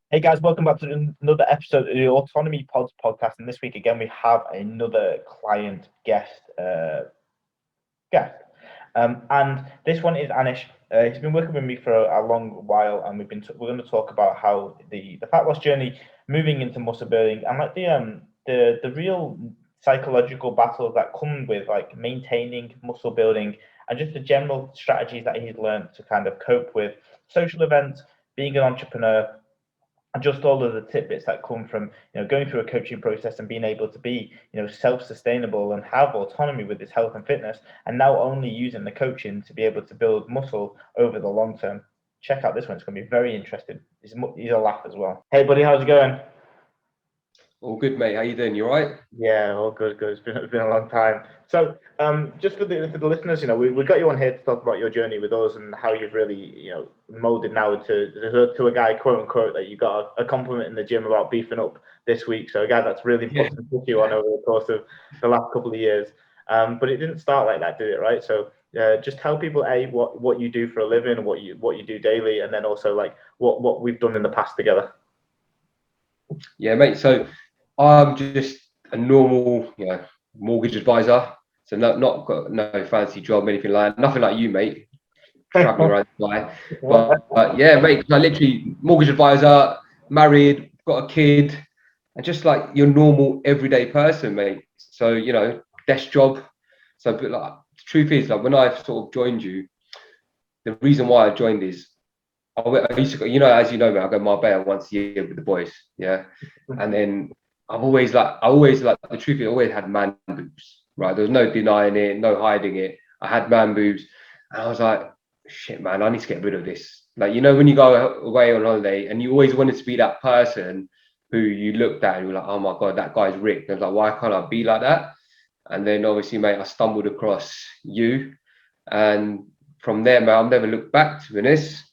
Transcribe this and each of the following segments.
Hey guys, welcome back to another episode of the Autonomy Pods podcast. And this week again, we have another client guest. And this one is Anish. He's been working with me for a long while, and we're going to talk about how the fat loss journey, moving into muscle building, and like the real psychological battles that come with like maintaining muscle building, and just the general strategies that he's learned to kind of cope with social events, being an entrepreneur, and just all of the tidbits that come from going through a coaching process and being able to be self-sustainable and have autonomy with his health and fitness, and now only using the coaching to be able to build muscle over the long term. Check out this one. It's going to be very interesting. He's a laugh as well. Hey buddy, how's it going? All good, mate. How you doing? You all right? Yeah, all good, good. It's been a long time. So, just for the listeners, we got you on here to talk about your journey with us and how you've really, molded now to a guy, quote unquote, that you got a compliment in the gym about beefing up this week. So a guy that's really put some you on over the course of the last couple of years. But it didn't start like that, did it? Right? So, just tell people what you do for a living, what you do daily, and then also like what we've done in the past together. Yeah, mate. So I'm just a normal, mortgage advisor. So not got no fancy job, anything like that. Nothing like you, mate. Traveling around Dubai. But yeah, mate. I literally mortgage advisor, married, got a kid, and just like your normal everyday person, mate. So desk job. So, but like the truth is, like when I sort of joined you, the reason why I joined is I used to go, as you know, mate, I go Marbella once a year with the boys, yeah. And then I always like the truth. I always had man boobs, right? There was no denying it, no hiding it. I had man boobs, and I was like, shit, man, I need to get rid of this. Like, when you go away on holiday, and you always wanted to be that person who you looked at and you were like, oh my god, that guy's ripped. And I was like, why can't I be like that? And then obviously, mate, I stumbled across you, and from there, mate, I've never looked back, to be honest.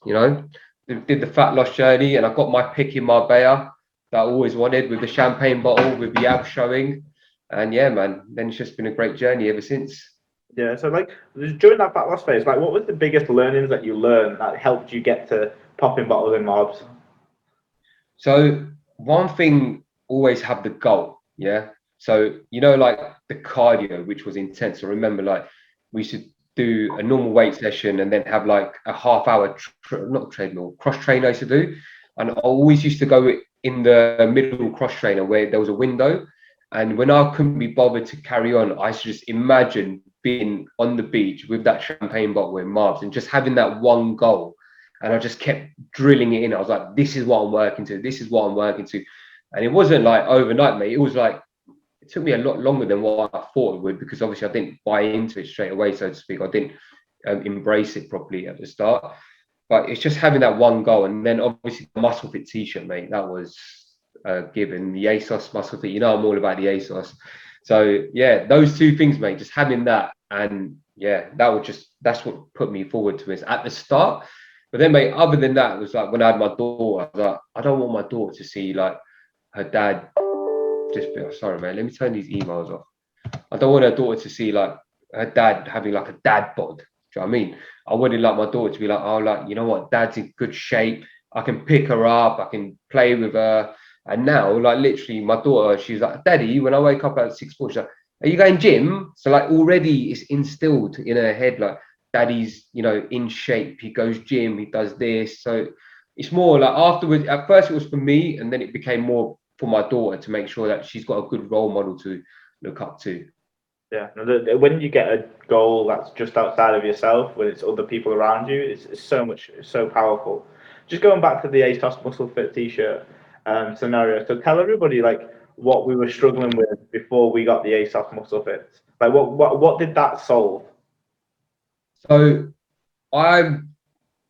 Did the fat loss journey, and I got my pick in Marbella that I always wanted, with the champagne bottle, with the abs showing. And yeah, man, then it's just been a great journey ever since. Yeah, so like during that fat loss phase, like what was the biggest learnings that you learned that helped you get to popping bottles in mobs? So one thing, always have the goal. Yeah. So like the cardio, which was intense. I remember like we should do a normal weight session and then have like a half-hour not treadmill, cross trainer I used to do, and I always used to go in the middle cross trainer where there was a window. And when I couldn't be bothered to carry on, I used to just imagine being on the beach with that champagne bottle in Marbs and just having that one goal. And I just kept drilling it in. I was like, this is what I'm working to. This is what I'm working to. And it wasn't like overnight, mate. It was like, it took me a lot longer than what I thought it would, because obviously I didn't buy into it straight away, so to speak. I didn't embrace it properly at the start. But it's just having that one goal. And then obviously the muscle fit t-shirt, mate, that was given. The ASOS muscle fit, I'm all about the ASOS. So yeah, those two things, mate, just having that. And yeah, that's what put me forward to this at the start. But then, mate, other than that, it was like when I had my daughter, I was like, I don't want my daughter to see like her dad just be, oh, sorry, man, let me turn these emails off. I don't want her daughter to see like her dad having like a dad bod. Do you know what I mean? I wanted like my daughter to be like, oh, like, you know what, dad's in good shape. I can pick her up, I can play with her. And now, like literally, my daughter, she's like, Daddy, when I wake up at 6:40, she's like, are you going gym? So like already it's instilled in her head, like daddy's, in shape, he goes gym, he does this. So it's more like afterwards, at first it was for me, and then it became more for my daughter to make sure that she's got a good role model to look up to. Yeah, when you get a goal that's just outside of yourself, when it's other people around you, it's so powerful. Just going back to the ASOS Muscle Fit T-shirt scenario. So tell everybody like what we were struggling with before we got the ASOS Muscle Fits. Like what did that solve? So I'm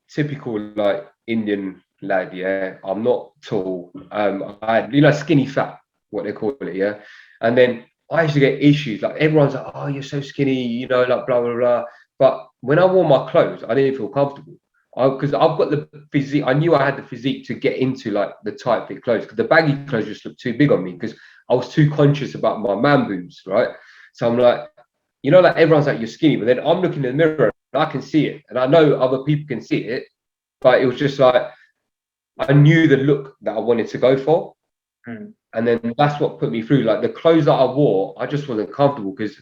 typical like Indian lad, yeah. I'm not tall. I had, skinny fat, what they call it, yeah. And then I used to get issues like everyone's like, oh, you're so skinny, like blah blah blah. But when I wore my clothes, I didn't feel comfortable. Because I've got the physique, I knew I had the physique to get into like the tight fit clothes. Because the baggy clothes just looked too big on me, because I was too conscious about my man boobs, right? So I'm like, like everyone's like, you're skinny, but then I'm looking in the mirror and I can see it, and I know other people can see it, but it was just like I knew the look that I wanted to go for. Mm. And then that's what put me through. Like the clothes that I wore, I just wasn't comfortable because,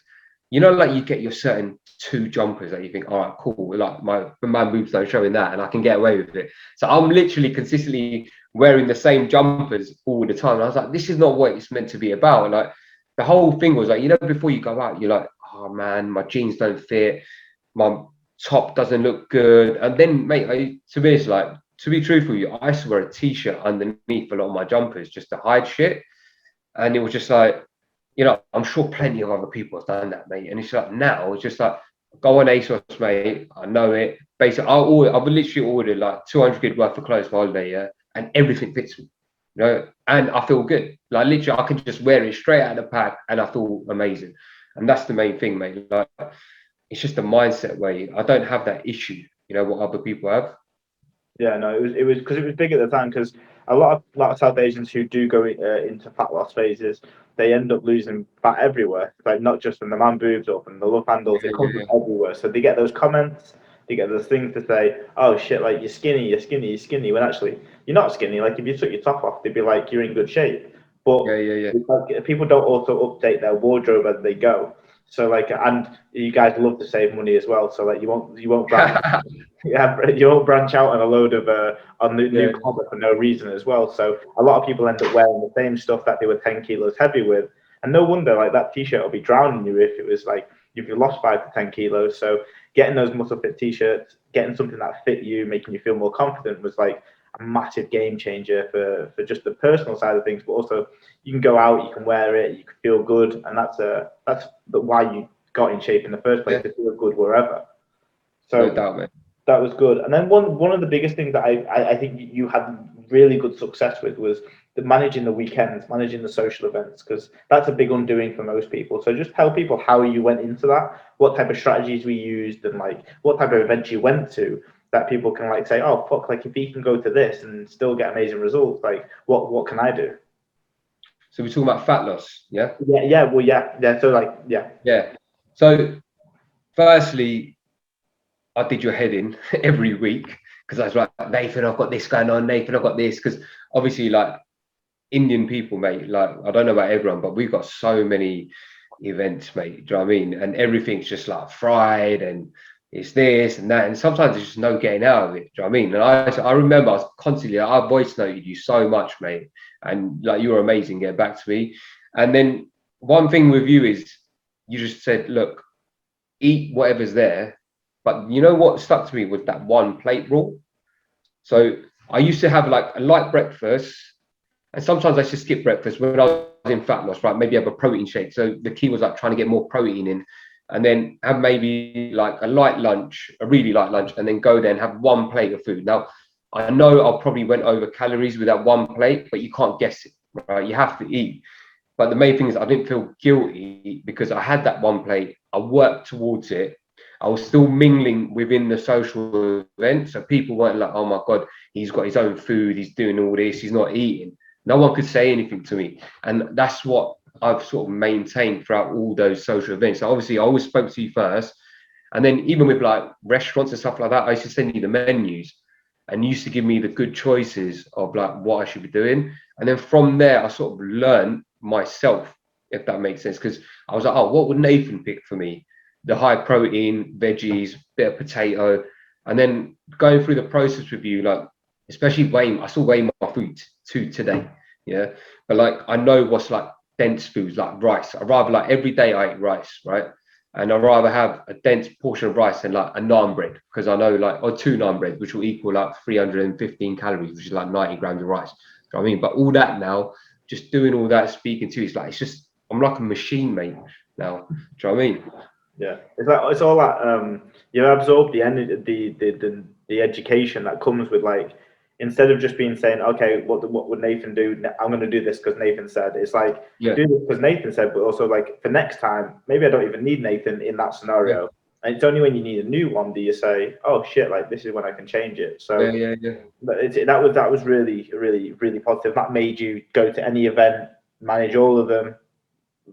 you know, like you get your certain two jumpers that you think, all right, cool. Like my boobs don't show in that, and I can get away with it. So I'm literally consistently wearing the same jumpers all the time. And I was like, this is not what it's meant to be about. Like the whole thing was like, you know, before you go out, you're like, oh man, my jeans don't fit, my top doesn't look good. And then, mate, to be honest, like to be truthful, I used to wear a t-shirt underneath a lot of my jumpers just to hide shit. And it was just like, you know, I'm sure plenty of other people have done that, mate. And it's like now, it's just like, go on ASOS, mate. I know it. Basically, I've literally ordered like 200 quid worth of clothes for holiday, yeah, and everything fits me, you know, and I feel good. Like literally, I can just wear it straight out of the pack, and I feel amazing. And that's the main thing, mate. Like, it's just a mindset way. I don't have that issue, you know, what other people have. Yeah, no, it was because it was big at the time. Because a lot of South Asians who do go into fat loss phases, they end up losing fat everywhere. Like not just from the man boobs or from the love handles, it Yeah, comes from everywhere. So they get those comments, they get those things to say, "Oh shit, like you're skinny, you're skinny, you're skinny." When actually you're not skinny. Like if you took your top off, they'd be like, "You're in good shape." yeah, But yeah, yeah. it's like, people don't also update their wardrobe as they go. So like, and you guys love to save money as well. So like, you won't brand. Yeah, Yeah, you won't branch out on a load of on new yeah, clothes for no reason as well. So a lot of people end up wearing the same stuff that they were 10 kilos heavy with, and no wonder like that t-shirt will be drowning you if it was like if you lost 5 to 10 kilos. So getting those muscle fit t-shirts, getting something that fit you, making you feel more confident was like a massive game changer for just the personal side of things, but also you can go out, you can wear it, you can feel good, and that's why you got in shape in the first place yeah. to feel good wherever. No So doubt, mate. that was good. And then one of the biggest things that I think you had really good success with was managing the weekends, managing the social events, because that's a big undoing for most people. So just tell people how you went into that, what type of strategies we used, and like what type of events you went to that people can like say, oh fuck, like if he can go to this and still get amazing results, like what can I do? So we're talking about fat loss, yeah? Yeah, well, yeah. So like, yeah, Yeah. So firstly, I did your head in every week because I was like, Nathan, I've got this going on. Nathan, I've got this. Because obviously, like Indian people, mate, like I don't know about everyone, but we've got so many events, mate. Do you know what I mean? And everything's just like fried and it's this and that. And sometimes there's just no getting out of it. Do you know what I mean? And I remember I was constantly, I voice noted you so much, mate. And like you were amazing getting back to me. And then one thing with you is you just said, look, eat whatever's there. But you know what stuck to me was that one plate rule. So I used to have like a light breakfast, and sometimes I used to skip breakfast when I was in fat loss, right? Maybe have a protein shake. So the key was like trying to get more protein in, and then have maybe like a light lunch, a really light lunch, and then go there and have one plate of food. Now, I know I probably went over calories with that one plate, but you can't guess it, right? You have to eat. But the main thing is I didn't feel guilty because I had that one plate. I worked towards it. I was still mingling within the social event. So people weren't like, oh my God, he's got his own food. He's doing all this. He's not eating. No one could say anything to me. And that's what I've sort of maintained throughout all those social events. So obviously, I always spoke to you first. And then even with like restaurants and stuff like that, I used to send you the menus and you used to give me the good choices of like what I should be doing. And then from there, I sort of learned myself, if that makes sense. Because I was like, oh, what would Nathan pick for me? The high protein, veggies, bit of potato. And then going through the process with you, like, especially weighing, I still weigh my food to today. Yeah. But like, I know what's like dense foods like rice. I rather like every day I eat rice, right? And I'd rather have a dense portion of rice than like a naan bread because I know like, or two naan bread, which will equal like 315 calories, which is like 90 grams of rice. You know what I mean? But all that now, just doing all that, speaking to you, it's like, it's just, I'm like a machine, mate, now. Do you know what I mean? yeah. It's all that you absorb the energy, the education that comes with like instead of just being saying, okay, what would Nathan do? I'm going to do this because Nathan said. It's like Yeah. do this because Nathan said, but also like for next time, maybe I don't even need Nathan in that Yeah. scenario. And it's only when you need a new one do you say, oh shit, like this is when I can change it. Yeah. So Yeah. Yeah. that was really positive. That made you go to any event, manage all of them,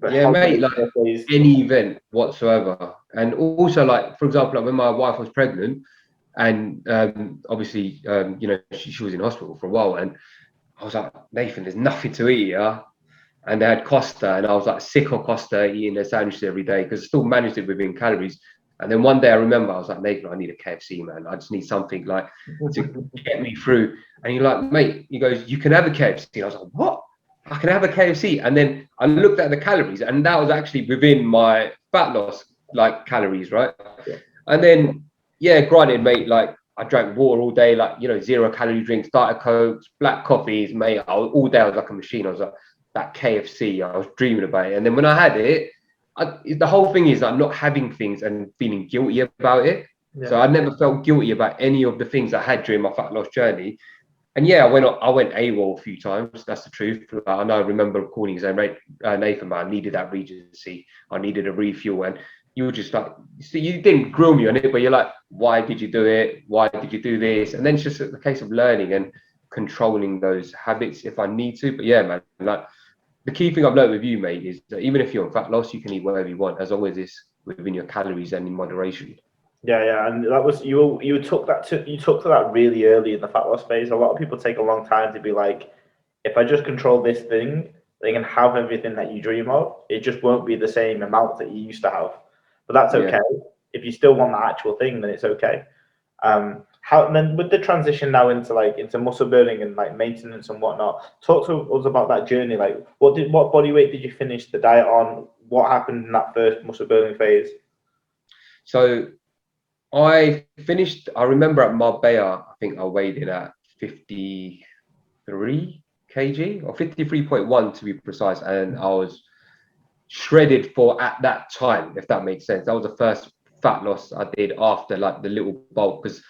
but Yeah, help mate, make like birthdays. any event whatsoever. And also, like, for example, like when my wife was pregnant, And obviously, you know, she was in hospital for a while, and I was like, Nathan, there's nothing to eat, yeah. And they had Costa, and I was like sick of Costa, eating their sandwiches every day because I still managed it within calories. And then one day I remember I was like, Nathan, I need a KFC, man. I just need something like to get me through. And you're like, mate, he goes, you can have a KFC. And I was like, what? I can have a KFC. And then I looked at the calories, and that was actually within my fat loss like calories, right? Yeah. And then, yeah, granted, mate, like I drank water all day, like, you know, 0-calorie drinks, Diet Cokes, black coffees, mate. All day I was like a machine. I was like, that KFC, I was dreaming about it. And then when I had it, the whole thing is I'm not having things and feeling guilty about it. Yeah. So I never felt guilty about any of the things I had during my fat loss journey. And yeah, I went AWOL a few times. That's the truth. I know I remember calling saying, Nathan, man, I needed that Regency. I needed a refuel. And you were just like, so you didn't grill me on it, but you're like, why did you do it? Why did you do this? And then it's just a case of learning and controlling those habits if I need to. But yeah, man, like the key thing I've learned with you, mate, is that even if you're on fat loss, you can eat whatever you want as long as it's within your calories and in moderation. Yeah, and that was you took to that really early in the fat loss phase. A lot of people take a long time to be like, if I just control this thing, they can have everything that you dream of. It just won't be the same amount that you used to have. But that's okay. Yeah. If you still want the actual thing, then it's okay. How and then with the transition now into muscle building and like maintenance and whatnot, talk to us about that journey. Like what body weight did you finish the diet on? What happened in that first muscle building phase? So I remember at Marbella, I think I weighed in at 53 kg or 53.1 to be precise. And I was shredded for at that time, if that makes sense. That was the first fat loss I did after like the little bulk, because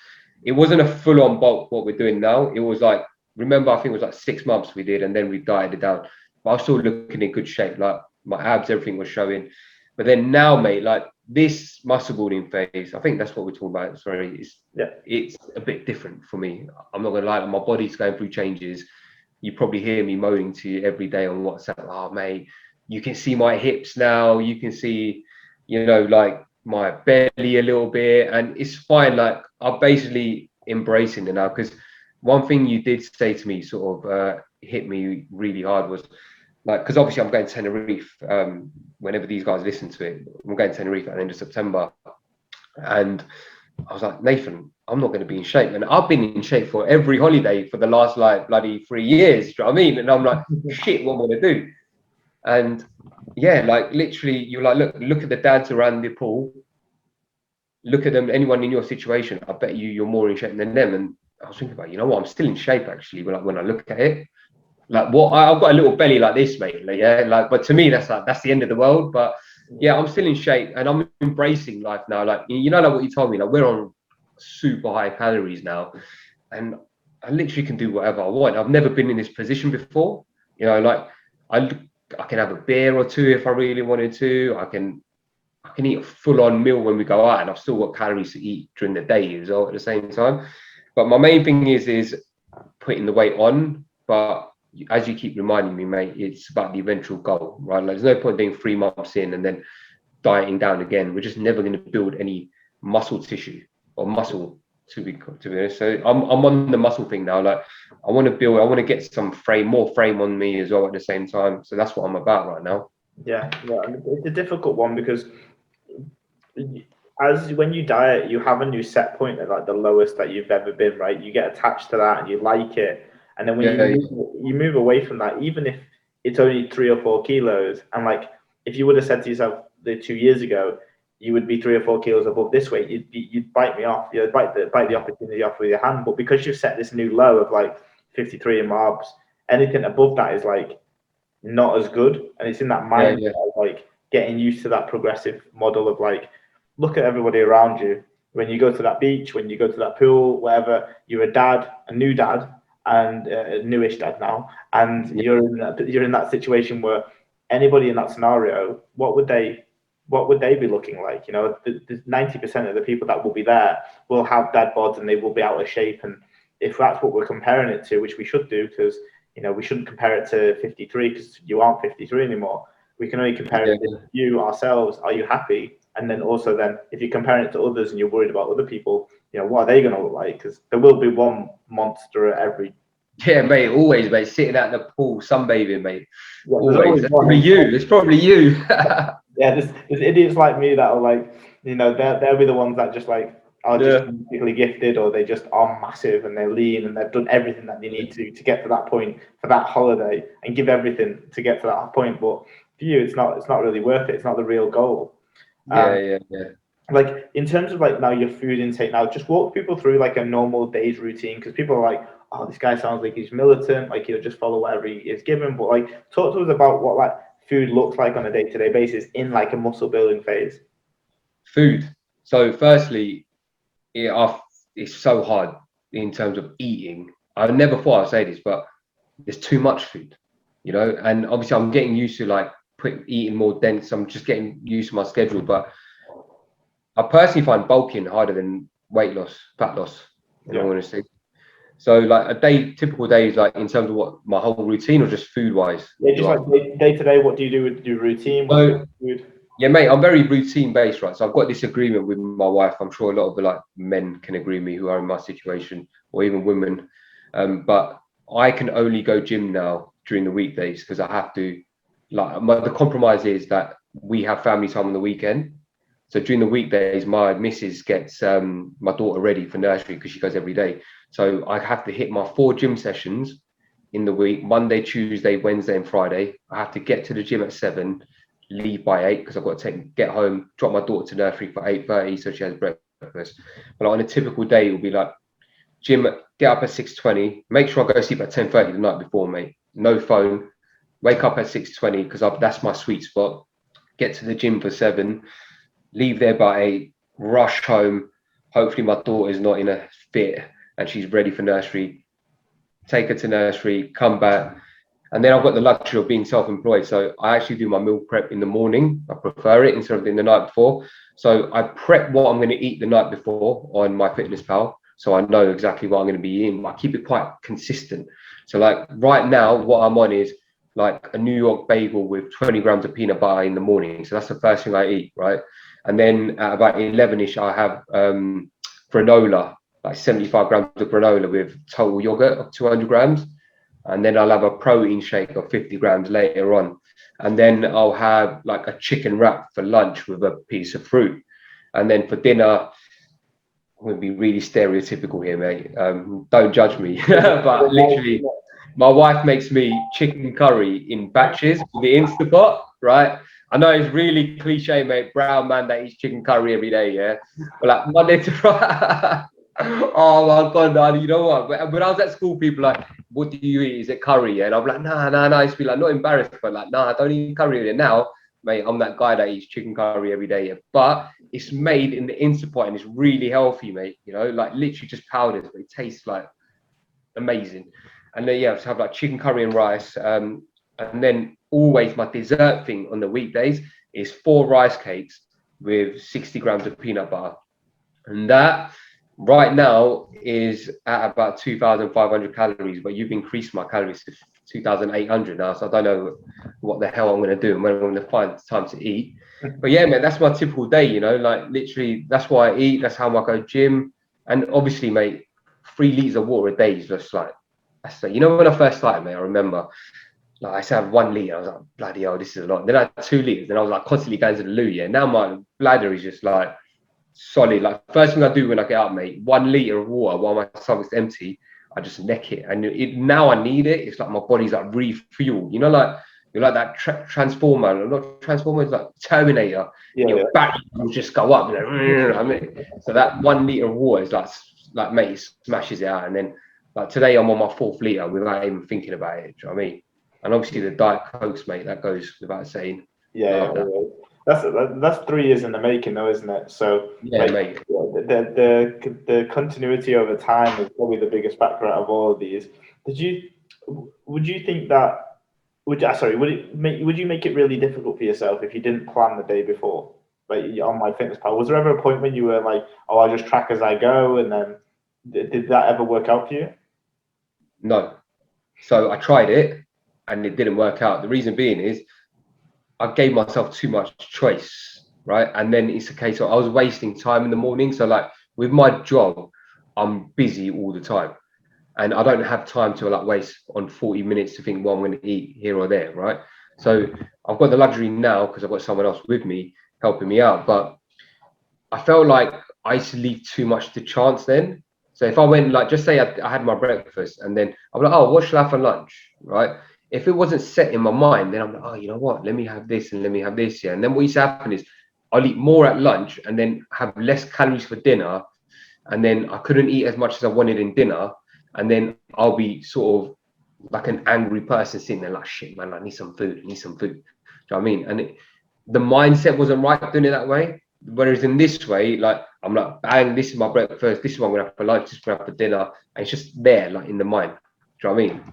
it wasn't a full-on bulk what we're doing now. It was like, remember, I think it was like 6 months we did, and then we dieted it down. But I was still looking in good shape. Like my abs, everything was showing. But then now, mate, like this muscle building phase, I think that's what we're talking about. Sorry, it's a bit different for me. I'm not gonna lie, my body's going through changes. You probably hear me moaning to you every day on WhatsApp. Oh, mate, you can see my hips now. You can see, you know, like my belly a little bit, and it's fine. Like I'm basically embracing it now, because one thing you did say to me sort of hit me really hard was like, because obviously I'm going to Tenerife. Whenever these guys listen to it, I'm going to Tenerife at the end of September, and I was like, Nathan, I'm not going to be in shape, and I've been in shape for every holiday for the last like bloody 3 years. Do you know what I mean? And I'm like, shit, what am I going to do? And yeah, like literally, you're like, look at the dads around the pool. Look at them. Anyone in your situation, I bet you're more in shape than them. And I was thinking about, you know what? I'm still in shape actually. When I look at it, like what I've got a little belly like this, mate. Like, yeah, like, but to me, that's the end of the world. But yeah, I'm still in shape, and I'm embracing life now. Like, you know, like what you told me, like we're on super high calories now, and I literally can do whatever I want. I've never been in this position before. You know, like I can have a beer or two if I really wanted to. I can eat a full-on meal when we go out, and I've still got calories to eat during the day as well at the same time. But my main thing is putting the weight on. But as you keep reminding me, mate, it's about the eventual goal, right? Like, there's no point being 3 months in and then dieting down again. We're just never going to build any muscle tissue or muscle, to be honest. So I'm on the muscle thing now. Like I want to get some more frame on me as well at the same time. So that's what I'm about right now. Yeah, it's a difficult one because as when you diet, you have a new set point at like the lowest that you've ever been, right? You get attached to that and you like it, and then when you move away from that, even if it's only 3 or 4 kilos, and like if you would have said to yourself 2 years ago, you would be 3 or 4 kilos above this weight, you'd bite me off, you'd bite the opportunity off with your hand. But because you've set this new low of like 53 in marbs, anything above that is like not as good, and it's in that mind of like getting used to that progressive model of like, look at everybody around you. When you go to that beach, when you go to that pool, wherever, you're a dad, a new dad, and a newish dad now, and you're in that situation where anybody in that scenario, what would they be looking like? You know, 90% of the people that will be there will have dad bods and they will be out of shape. And if that's what we're comparing it to, which we should do, because you know we shouldn't compare it to 53 because you aren't 53 anymore. We can only compare it to you, ourselves. Are you happy? And then also, if you're comparing it to others and you're worried about other people, what are they going to look like? Because there will be one monster at every. Yeah, mate, always, mate, sitting out in the pool, sunbathing, mate. Yeah, there's Always. always It's one. probably you. It's probably you. Yeah, there's idiots like me that are like, they'll be the ones that just like are just Yeah. particularly gifted, or they just are massive and they're lean and they've done everything that they need to get to that point for that holiday and give everything to get to that point. But for you, it's not really worth it. It's not the real goal. Yeah. Like in terms of like now your food intake now, just walk people through like a normal day's routine, because people are like, oh, this guy sounds like he's militant, like he'll just follow whatever he is given. But like talk to us about what like food looks like on a day-to-day basis in like a muscle building phase. Food. So, firstly, it's so hard in terms of eating. I never thought I'd say this, but there's too much food, and obviously I'm getting used to like eating more dense. I'm just getting used to my schedule, but I personally find bulking harder than weight loss, fat loss, in all Yeah. honesty. So like typical day is like in terms of what my whole routine or just food wise. Yeah, just like day to day, what do you do with your routine? What's your So food? yeah, mate, I'm very routine based, right? So I've got this agreement with my wife. I'm sure a lot of the like men can agree with me who are in my situation, or even women. But I can only go gym now during the weekdays because I have to. The compromise is that we have family time on the weekend. So during the weekdays, my missus gets my daughter ready for nursery because she goes every day. So I have to hit my 4 gym sessions in the week: Monday, Tuesday, Wednesday, and Friday. I have to get to the gym at 7, leave by 8 because I've got to get home, drop my daughter to nursery for 8:30 so she has breakfast. But on a typical day, it will be like gym, get up at 6:20, make sure I go to sleep at 10:30 the night before, mate. No phone, wake up at 6:20 because that's my sweet spot. Get to the gym for 7, leave there by 8, rush home. Hopefully my daughter's not in a fit and she's ready for nursery. Take her to nursery, come back. And then I've got the luxury of being self-employed. So I actually do my meal prep in the morning. I prefer it instead of in the night before. So I prep what I'm going to eat the night before on my Fitness Pal. So I know exactly what I'm going to be eating. I keep it quite consistent. So like right now, what I'm on is like a New York bagel with 20 grams of peanut butter in the morning. So that's the first thing I eat, right? And then at about 11ish, I have granola, like 75 grams of granola with total yogurt of 200 grams. And then I'll have a protein shake of 50 grams later on. And then I'll have like a chicken wrap for lunch with a piece of fruit. And then for dinner, I'm going to be really stereotypical here, mate. Don't judge me. But literally, my wife makes me chicken curry in batches with the Instapot, right? I know it's really cliche, mate. Brown man that eats chicken curry every day, yeah. But like Monday to Friday. Oh my god, man, you know what? When I was at school, people like, what do you eat? Is it curry? Yeah? And I'm like, nah. I used to be like, not embarrassed, but like, nah, I don't eat curry. And now, mate, I'm that guy that eats chicken curry every day. Yeah? But it's made in the Instapot and it's really healthy, mate. Like literally just powders, but it tastes like amazing. And then yeah, so have like chicken curry and rice. And then always my dessert thing on the weekdays is 4 rice cakes with 60 grams of peanut butter. And that right now is at about 2,500 calories, but you've increased my calories to 2,800 now. So I don't know what the hell I'm going to do and when I'm going to find time to eat. But yeah, man, that's my typical day, like literally that's why I eat. That's how I go gym. And obviously, mate, 3 liters of water a day is just like, when I first started, mate, I remember like I used to have 1 liter. I was like, bloody hell, this is a lot. Then I had 2 liters. Then I was like constantly going to the loo. Yeah. Now my bladder is just like solid. Like first thing I do when I get up, mate, 1 liter of water while my stomach's empty, I just neck it. And now I need it. It's like my body's like refueled. Like you're like that transformer, not transformer, it's like Terminator. Yeah, and your yeah. battery will just go up. I mean, so that 1 liter of water is like mate, it smashes it out. And then like today I'm on my 4th liter without even thinking about it. Do you know what I mean? And obviously the Diet Cokes, mate, that goes without saying. Yeah. That's 3 years in the making, though, isn't it? So Yeah, like mate. the continuity over time is probably the biggest factor out of all of these. Would you think that would sorry would you make it really difficult for yourself if you didn't plan the day before, like on my fitness pal? Was there ever a point when you were like, oh, I just track as I go, and then did that ever work out for you? No. So I tried it and it didn't work out. The reason being is I gave myself too much choice, right? And then it's a case of I was wasting time in the morning. So like with my job, I'm busy all the time. And I don't have time to like waste on 40 minutes to think what I'm going to eat here or there, right? So I've got the luxury now because I've got someone else with me helping me out. But I felt like I used to leave too much to chance then. So if I went like, just say I had my breakfast and then I'm like, oh, what should I have for lunch, right? If it wasn't set in my mind, then I'm like, oh, you know what? Let me have this and let me have this, yeah. And then what used to happen is I'll eat more at lunch and then have less calories for dinner, and then I couldn't eat as much as I wanted in dinner, and then I'll be sort of like an angry person sitting there like, shit, man, I need some food, I need some food. Do you know what I mean? And the mindset wasn't right doing it that way. Whereas in this way, like I'm like, bang, this is my breakfast, this is what I'm gonna have for lunch, this is what I'm gonna have for dinner, and it's just there, like in the mind. Do you know what I mean?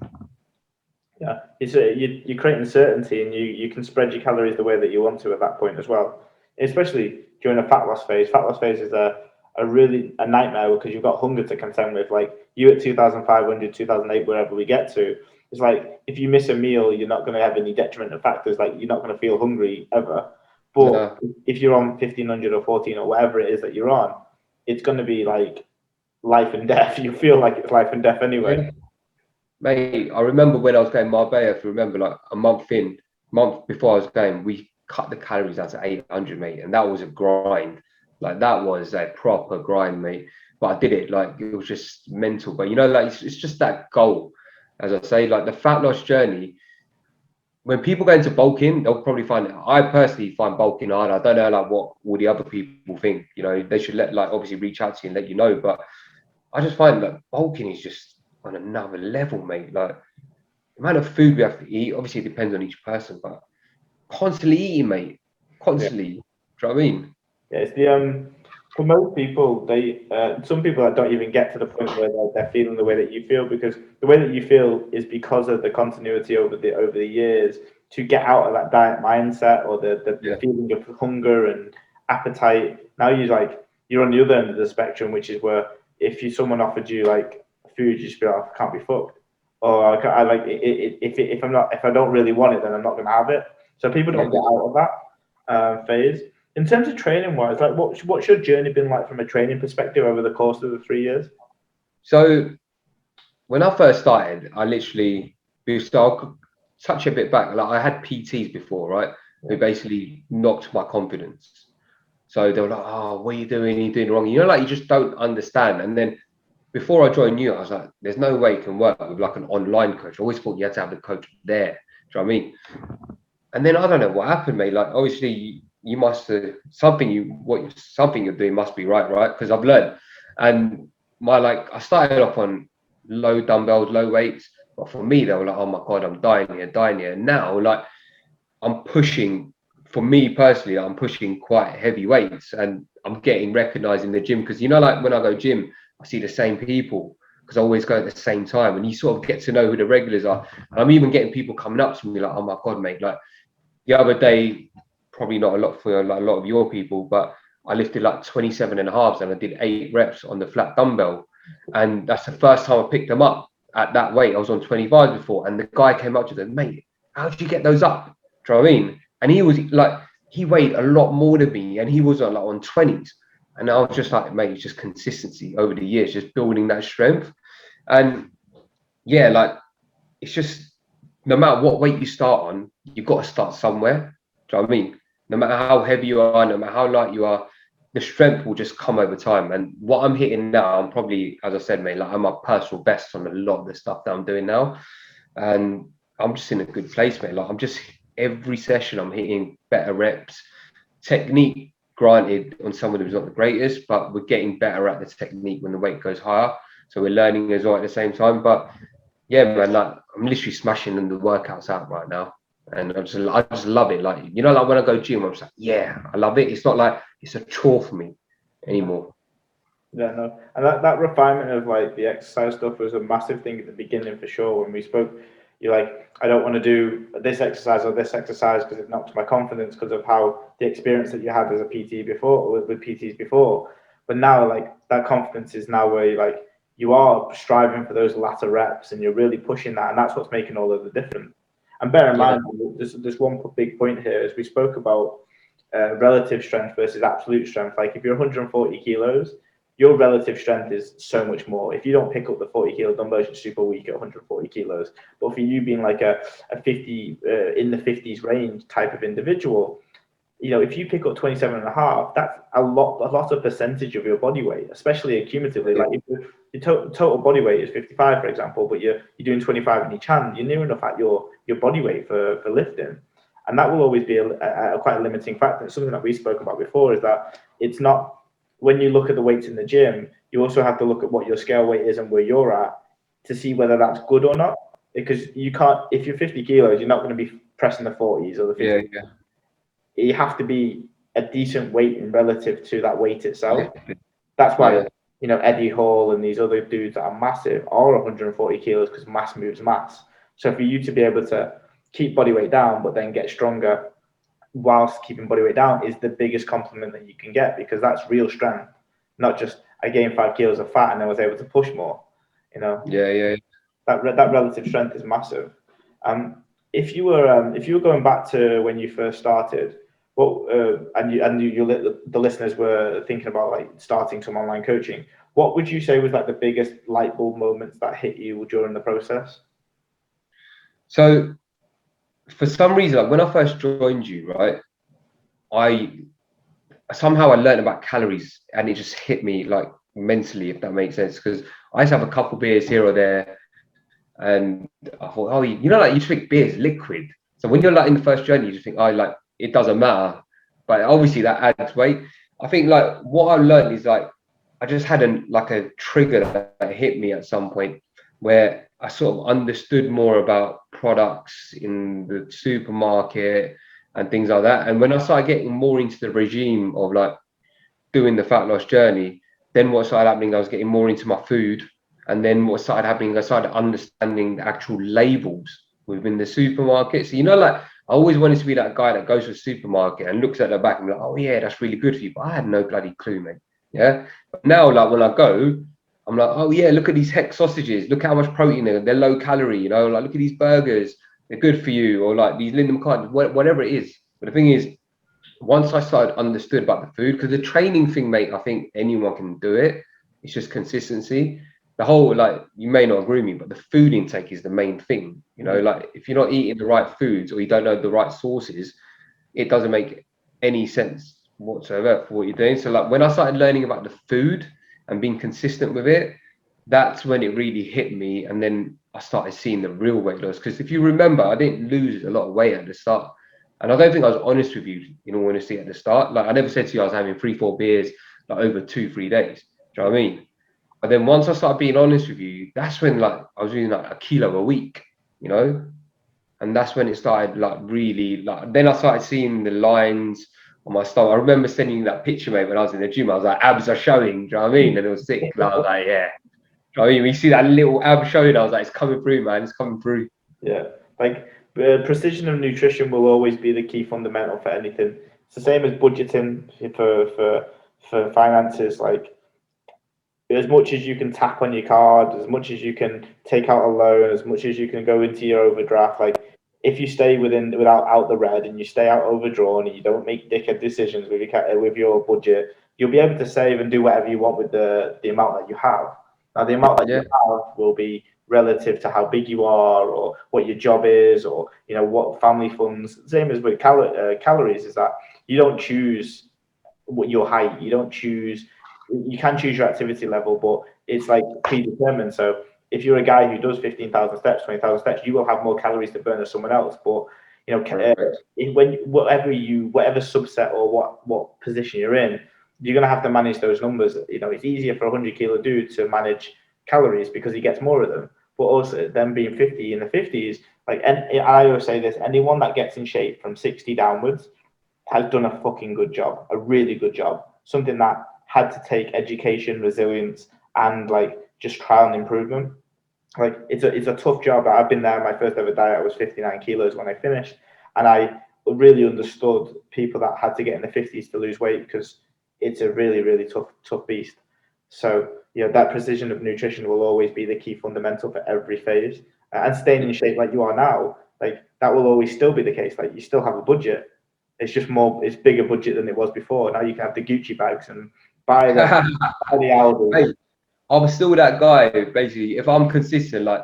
Yeah, it's you're creating certainty, and you can spread your calories the way that you want to at that point as well. Especially during a fat loss phase. Fat loss phase is a really a nightmare because you've got hunger to contend with. Like you at 2,500, 2008, wherever we get to, it's like if you miss a meal, you're not going to have any detrimental factors. Like you're not going to feel hungry ever. But No, if you're on 1,500 or 14 or whatever it is that you're on, it's going to be like life and death. You feel like it's life and death anyway. yeah. Mate, I remember when I was going Marbella, if you remember, like a month before I was going, we cut the calories down to 800, mate. And that was a grind. Like that was a proper grind, mate. But I did it, like it was just mental. But you know, like it's just that goal. As I say, like the fat loss journey, when people go into bulking, they'll probably find it. I personally find bulking hard. I don't know like what all the other people think. You know, they should like obviously reach out to you and let you know. But I just find that bulking is just on another level, mate. Like the amount of food we have to eat, obviously it depends on each person, but constantly eating, mate. Yeah. Constantly. Do you know what I mean? Yeah, it's the for most people, they some people that don't even get to the point where they're feeling the way that you feel because the way that you feel is because of the continuity over the years to get out of that diet mindset or the Yeah. feeling of hunger and appetite. Now you're on the other end of the spectrum, which is where if someone offered you like food, you just be like, I can't be fucked, or I like if I don't really want it, then I'm not gonna have it. So people Yeah. don't get out of that phase. In terms of training wise, like what's your journey been like from a training perspective over the course of the 3 years? So when I first started, I literally so I'll touch a bit back. Like I had PTs before, right? Who basically knocked my confidence. So they were like, "Oh, what are you doing? You're doing wrong." You know, like you just don't understand. And then before I joined you, I was like, "There's no way it can work with like an online coach." I always thought you had to have the coach there. Do you know what I mean? And then I don't know what happened, mate. Like obviously you must have something you're doing must be right, right? Because I've learned, and my like I started off on low dumbbells, low weights, but for me they were like, oh my god, I'm dying here, dying here. Now like I'm pushing. For me personally, I'm pushing quite heavy weights, and I'm getting recognized in the gym because you know, like when I go gym, I see the same people because I always go at the same time, and you sort of get to know who the regulars are. And I'm even getting people coming up to me like, oh my god, mate, like the other day, probably not a lot for like a lot of your people, but I lifted like 27 and a halves and I did 8 reps on the flat dumbbell. And that's the first time I picked them up at that weight. I was on 25 before. And the guy came up to them, mate, how did you get those up? Do you know what I mean? And he was like, he weighed a lot more than me and he was on like on 20s. And I was just like, mate, it's just consistency over the years, just building that strength. And yeah, like it's just no matter what weight you start on, you've got to start somewhere. Do you know what I mean? No matter how heavy you are, no matter how light you are, the strength will just come over time. And what I'm hitting now, I'm probably, as I said, mate, like I'm my personal best on a lot of the stuff that I'm doing now. And I'm just in a good place, mate. Like I'm just every session I'm hitting better reps. Technique, granted, on someone who's not the greatest, but we're getting better at the technique when the weight goes higher. So we're learning as well at the same time. But yeah, man, like I'm literally smashing the workouts out right now, and I just love it. Like you know, like when I go gym, I'm just like, yeah, I love it. It's not like it's a chore for me anymore. Yeah, no, and that refinement of like the exercise stuff was a massive thing at the beginning for sure. When we spoke, you're like, I don't want to do this exercise or this exercise because it knocks my confidence because of how the experience that you had as a PT before with PTs before. But now, like that confidence is now where you are striving for those latter reps and you're really pushing that, and that's what's making all of the difference. And bear in Yeah, mind, there's one big point here as we spoke about relative strength versus absolute strength. Like if you're 140 kilos your relative strength is so much more. If you don't pick up the 40 kilo dumbbells, you're super weak at 140 kilos. But for you being like a 50 in the 50s range type of individual, if you pick up 27 and a half, that's a lot of percentage of your body weight, especially accumulatively. Like if your total body weight is 55, for example, but you're doing 25 in each hand, you're near enough at your body weight for lifting. And that will always be a quite a limiting factor. It's something that we spoke about before, is that it's not, when you look at the weights in the gym, you also have to look at what your scale weight is and where you're at to see whether that's good or not. Because you can't, if you're 50 kilos, you're not going to be pressing the 40s or the 50s. Yeah. You have to be a decent weight in relative to that weight itself. That's why, Eddie Hall and these other dudes that are massive are 140 kilos, because mass moves mass. So for you to be able to keep body weight down, but then get stronger whilst keeping body weight down, is the biggest compliment that you can get, because that's real strength, not just I gained 5 kilos of fat and I was able to push more. Yeah. That relative strength is massive. If you were going back to when you first started, the listeners were thinking about like starting some online coaching, what would you say was like the biggest light bulb moments that hit you during the process? So for some reason, like when I first joined you, right, I learned about calories, and it just hit me like mentally, if that makes sense, because I used to have a couple beers here or there, and I thought, oh, like you drink beer is liquid. So when you're like in the first journey, you just think, oh, like it doesn't matter. But obviously that adds weight. I think like what I learned is like I just had a trigger that hit me at some point, where I sort of understood more about products in the supermarket and things like that. And when I started getting more into the regime of like doing the fat loss journey, then what started happening, I was getting more into my food. And then what started happening, I started understanding the actual labels within the supermarket. So, like, I always wanted to be that guy that goes to the supermarket and looks at the back and be like, oh, yeah, that's really good for you. But I had no bloody clue, mate. Yeah. But now, like, when I go, I'm like, oh, yeah, look at these hex sausages. Look how much protein they're low calorie, like, look at these burgers. They're good for you. Or like these Linden McCartney, whatever it is. But the thing is, once I started understood about the food, because the training thing, mate, I think anyone can do it. It's just consistency. The whole, like, you may not agree with me, but the food intake is the main thing. Like if you're not eating the right foods or you don't know the right sources, it doesn't make any sense whatsoever for what you're doing. So like when I started learning about the food and being consistent with it, that's when it really hit me. And then I started seeing the real weight loss. Because if you remember, I didn't lose a lot of weight at the start. And I don't think I was honest with you, in all honesty, at the start. Like I never said to you I was having 3-4 beers like over 2-3 days. Do you know what I mean? But then once I started being honest with you, that's when like I was doing like a kilo a week, and that's when it started like really like. Then I started seeing the lines on my stomach. I remember sending you that picture, mate, when I was in the gym. I was like, abs are showing. Do you know what I mean? And it was sick. And I was like, yeah. Do you know what I mean? We see that little ab showing. I was like, it's coming through, man. It's coming through. Yeah, like precision of nutrition will always be the key fundamental for anything. It's the same as budgeting for finances. Like as much as you can tap on your card, as much as you can take out a loan, as much as you can go into your overdraft, like if you stay without out the red and you stay out overdrawn and you don't make dickhead decisions with your budget, you'll be able to save and do whatever you want with the amount that you have. Now the amount that you have will be relative to how big you are or what your job is or what family funds. Same as with calories, is that you don't choose what your height, you can choose your activity level, but it's like predetermined. So if you're a guy who does 15,000 steps, 20,000 steps, you will have more calories to burn than someone else. But whatever subset or what position you're in, you're gonna have to manage those numbers. It's easier for a 100-kilo dude to manage calories because he gets more of them. But also them being 50 in the 50s, like, and I always say this: anyone that gets in shape from 60 downwards has done a fucking good job, a really good job. Something that had to take education, resilience, and like just trial and improvement. Like it's a tough job. I've been there. My first ever diet, I was 59 kilos when I finished, and I really understood people that had to get in the 50s to lose weight because it's a really, really tough beast. So that precision of nutrition will always be the key fundamental for every phase. And staying in shape like you are now, like that will always still be the case. Like you still have a budget. It's just it's bigger budget than it was before. Now you can have the Gucci bags and Buy them. Buy the Audi. Mate, I'm still that guy. Basically, if I'm consistent, like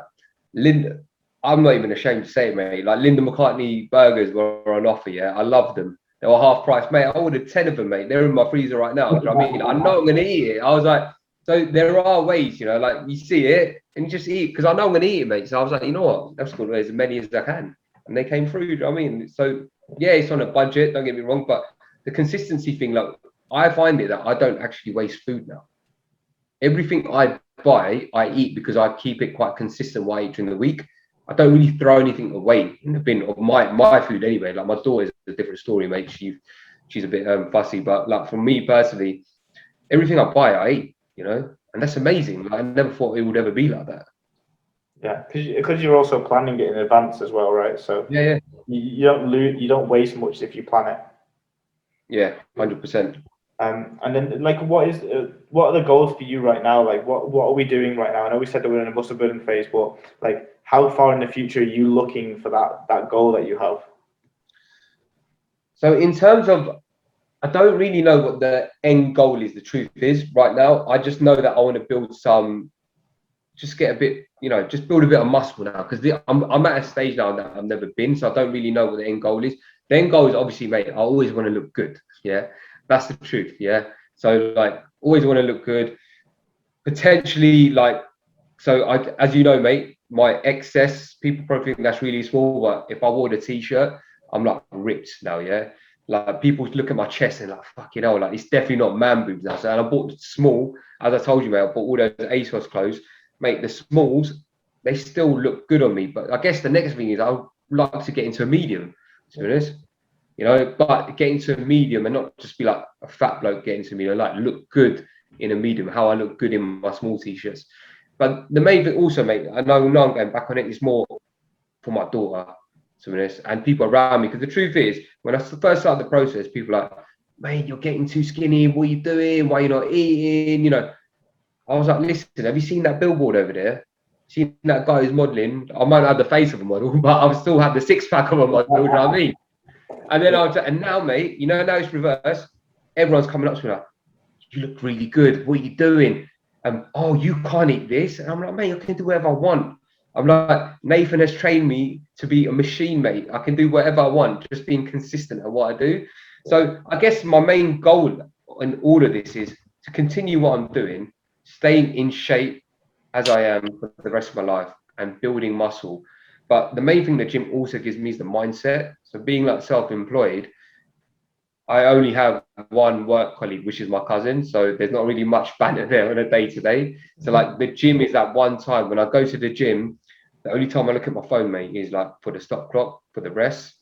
Linda, I'm not even ashamed to say it, mate. Like Linda McCartney burgers were on offer. Yeah, I love them. They were half price, mate. I ordered 10 of them, mate. They're in my freezer right now. Do you know what I mean? I know I'm gonna eat it. I was like, so there are ways, you know, like you see it and you just eat because I know I'm gonna eat it, mate. So I was like, you know what? Let's go as many as I can, and they came through. Do you know what I mean? So yeah, it's on a budget. Don't get me wrong, but the consistency thing, like I find it that I don't actually waste food now. Everything I buy, I eat because I keep it quite consistent what I eat during the week. I don't really throw anything away in the bin of my food anyway. Like my daughter's a different story, mate. She's a bit fussy, but like for me personally, everything I buy, I eat. You know, and that's amazing. Like, I never thought it would ever be like that. Yeah, because you're also planning it in advance as well, right? So Yeah, you don't lose, you don't waste much if you plan it. yeah, 100%. And then like, what are the goals for you right now? Like, what are we doing right now? I know we said that we're in a muscle building phase, but like, how far in the future are you looking for that goal that you have? So in terms of, I don't really know what the end goal is. The truth is, right now, I just know that I want to build some, just get a bit, you know, just build a bit of muscle now because I'm at a stage now that I've never been, so I don't really know what the end goal is. The end goal is obviously, mate, I always want to look good. Yeah, that's the truth. Yeah, so like, always want to look good. Potentially, like, so I, as you know, mate, my excess, people probably think that's really small, but if I wore the t-shirt, I'm like ripped now. Yeah, like people look at my chest and like, fucking hell, like it's definitely not man boobs now. So, and I bought the small, as I told you, mate, I bought all those ASOS clothes. Mate, the smalls, they still look good on me. But I guess the next thing is I would like to get into a medium, to be honest. You know, but get into a medium and not just be like a fat bloke getting to me, you know, like look good in a medium, how I look good in my small t-shirts. But the main thing also, mate, I know now I'm going back on it, is more for my daughter, to be honest, and people around me. Because the truth is, when I first started the process, people are like, mate, you're getting too skinny. What are you doing? Why are you not eating? You know, I was like, listen, have you seen that billboard over there? Seen that guy who's modeling? I might not have the face of a model, but I've still had the six pack of a model. You know what I mean? And then I was like, and now, mate, you know, now it's reversed. Everyone's coming up to me like, you look really good. What are you doing? Oh, you can't eat this. And I'm like, mate, I can do whatever I want. I'm like, Nathan has trained me to be a machine, mate. I can do whatever I want, just being consistent at what I do. So I guess my main goal in all of this is to continue what I'm doing, staying in shape as I am for the rest of my life and building muscle. But the main thing the gym also gives me is the mindset. So being like self-employed, I only have one work colleague, which is my cousin. So there's not really much banter there on a day to day. So like the gym is that one time when I go to the gym, the only time I look at my phone, mate, is like for the stop clock, for the rest.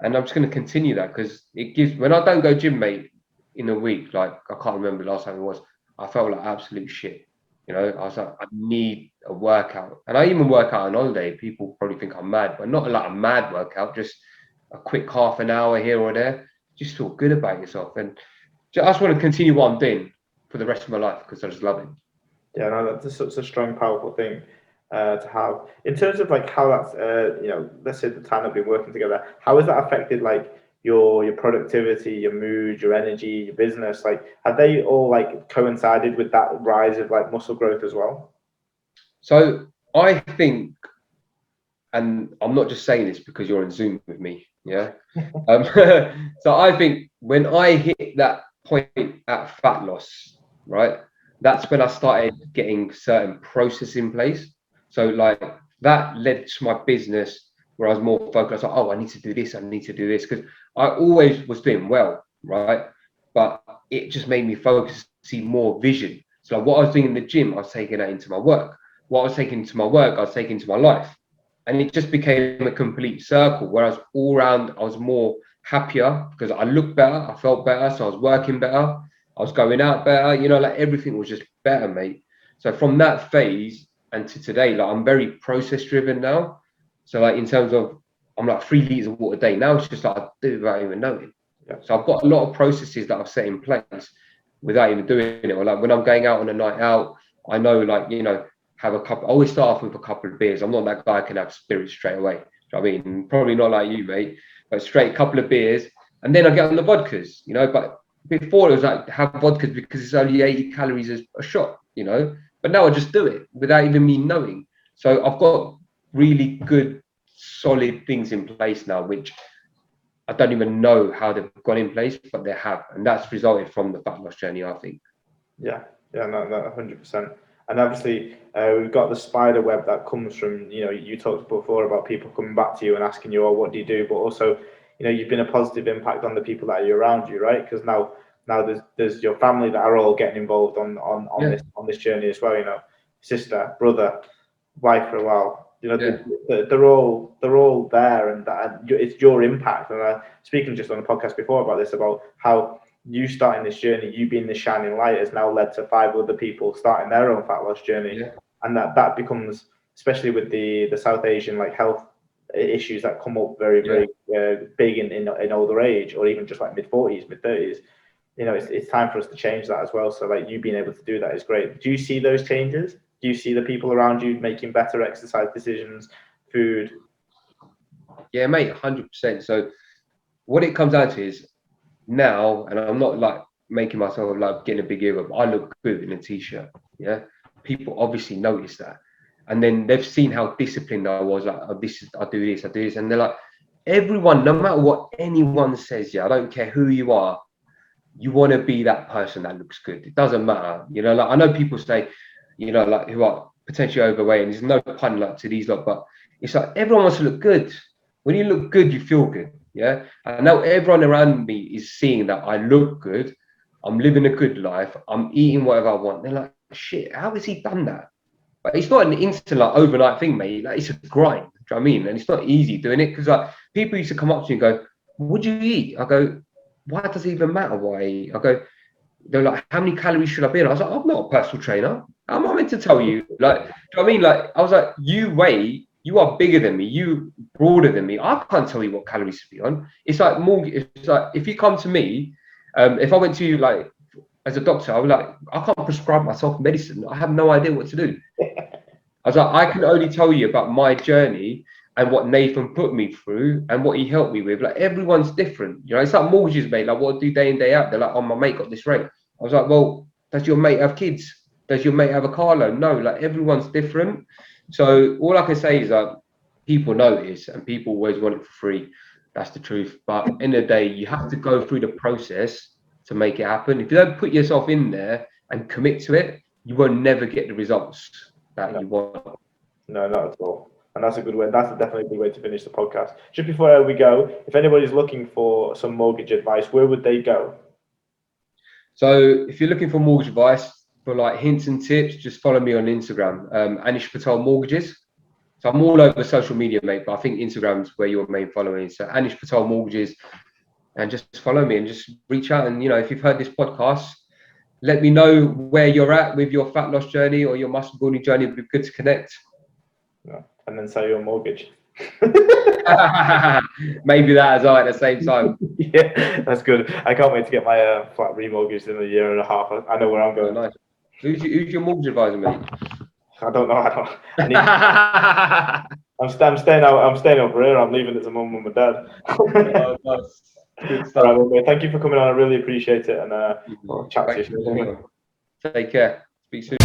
And I'm just going to continue that because it gives, when I don't go gym, mate, in a week, like I can't remember the last time it was, I felt like absolute shit. You know, I was like, I need a workout. And I even work out on holiday. People probably think I'm mad, but not like a mad workout, just a quick half an hour here or there. Just feel good about yourself. And I just want to continue what I'm doing for the rest of my life because I just love it. Yeah, no, that's such a strong, powerful thing to have. In terms of like how that's, you know, let's say the time that we've been working together, how has that affected like your productivity, your mood, your energy, your business? Like, have they all like coincided with that rise of like muscle growth as well? So I think, and I'm not just saying this because you're on Zoom with me, yeah. Um, so I think when I hit that point at fat loss, right, that's when I started getting certain process in place. So like that led to my business where I was more focused. Like, oh, I need to do this. I need to do this because I always was doing well, right? But it just made me focus, see more vision. So like what I was doing in the gym, I was taking that into my work. What I was taking into my work, I was taking into my life, and it just became a complete circle. Whereas all around, I was more happier because I looked better, I felt better, so I was working better, I was going out better. You know, like everything was just better, mate. So from that phase and to today, like I'm very process driven now. So like in terms of, I'm like 3 liters of water a day. Now it's just like I do without even knowing. Yeah. So I've got a lot of processes that I've set in place without even doing it. Or like when I'm going out on a night out, I know, like, you know, have a couple. I always start off with a couple of beers. I'm not that guy who can have spirits straight away. I mean, probably not like you, mate, but straight couple of beers, and then I get on the vodkas, you know. But before it was like have vodka because it's only 80 calories a shot, you know. But now I just do it without even me knowing. So I've got really good, solid things in place now, which I don't even know how they've gone in place, but they have, and that's resulted from the fat loss journey, I think. Yeah, yeah, no, 100%. And obviously, we've got the spider web that comes from, you talked before about people coming back to you and asking you, oh, what do you do? But also, you've been a positive impact on the people that are around you, right? Because now there's your family that are all getting involved Yeah. on this journey as well. Sister, brother, wife for a while. Yeah. They're all there, and it's your impact. And speaking just on the podcast before about this, about how you starting this journey, you being the shining light, has now led to 5 other people starting their own fat loss journey, Yeah. and that becomes, especially with the South Asian like health issues that come up very big in older age, or even just like mid-40s, mid-30s. It's time for us to change that as well. So like you being able to do that is great. Do you see those changes? Do you see the people around you making better exercise decisions, food? Yeah, mate, 100%. So what it comes down to is now, and I'm not like making myself like getting a big ear up, I look good in a t-shirt. Yeah. People obviously notice that. And then they've seen how disciplined I was, like, oh, I do this. And they're like, everyone, no matter what anyone says, yeah, I don't care who you are, you want to be that person that looks good. It doesn't matter. Like I know people say, like who are potentially overweight, and there's no pun like to these lot, but it's like everyone wants to look good. When you look good, you feel good. Yeah. And now everyone around me is seeing that I look good. I'm living a good life. I'm eating whatever I want. They're like, shit, how has he done that? But it's not an instant, like overnight thing, mate. Like it's a grind. Do you know what I mean? And it's not easy doing it because like people used to come up to me and go, "What do you eat?" I go, "Why does it even matter what I eat?" I go, they're like, "How many calories should I be in?" I was like, "I'm not a personal trainer. How am I meant to tell you?" Like, do you know what I mean? Like, I was like, you are bigger than me, you broader than me. I can't tell you what calories to be on. It's like more. It's like if you come to me, if I went to you like as a doctor, I was like, I can't prescribe myself medicine. I have no idea what to do. I was like, I can only tell you about my journey and what Nathan put me through and what he helped me with. Like everyone's different. It's like mortgages, mate. Like what I do day in, day out. They're like, oh, my mate got this rate. I was like, well, does your mate have kids? Does your mate have a car loan? No, like everyone's different. So all I can say is that people notice and people always want it for free. That's the truth. But in the day, you have to go through the process to make it happen. If you don't put yourself in there and commit to it, you will never get the results that you want. No, not at all. And that's a good way. That's definitely a good way to finish the podcast. Just before we go, if anybody's looking for some mortgage advice, where would they go? So if you're looking for mortgage advice, for like hints and tips, just follow me on Instagram, Anish Patel Mortgages. So I'm all over social media, mate, but I think Instagram's where your main following is. So Anish Patel Mortgages, and just follow me and just reach out. And if you've heard this podcast, let me know where you're at with your fat loss journey or your muscle building journey. It'd be good to connect. Yeah. And then sell your mortgage. Maybe that as well at the same time. Yeah, that's good. I can't wait to get my flat remortgaged in a year and a half. I know where I'm going. Oh, nice. Who's your mortgage advisor, mate? I don't know. I'm staying out. I'm staying over here. I'm leaving it to mum and my dad. Oh, nice. Good stuff. All right, well, thank you for coming on. I really appreciate it, and we'll chat to you soon. Take care. Speak soon.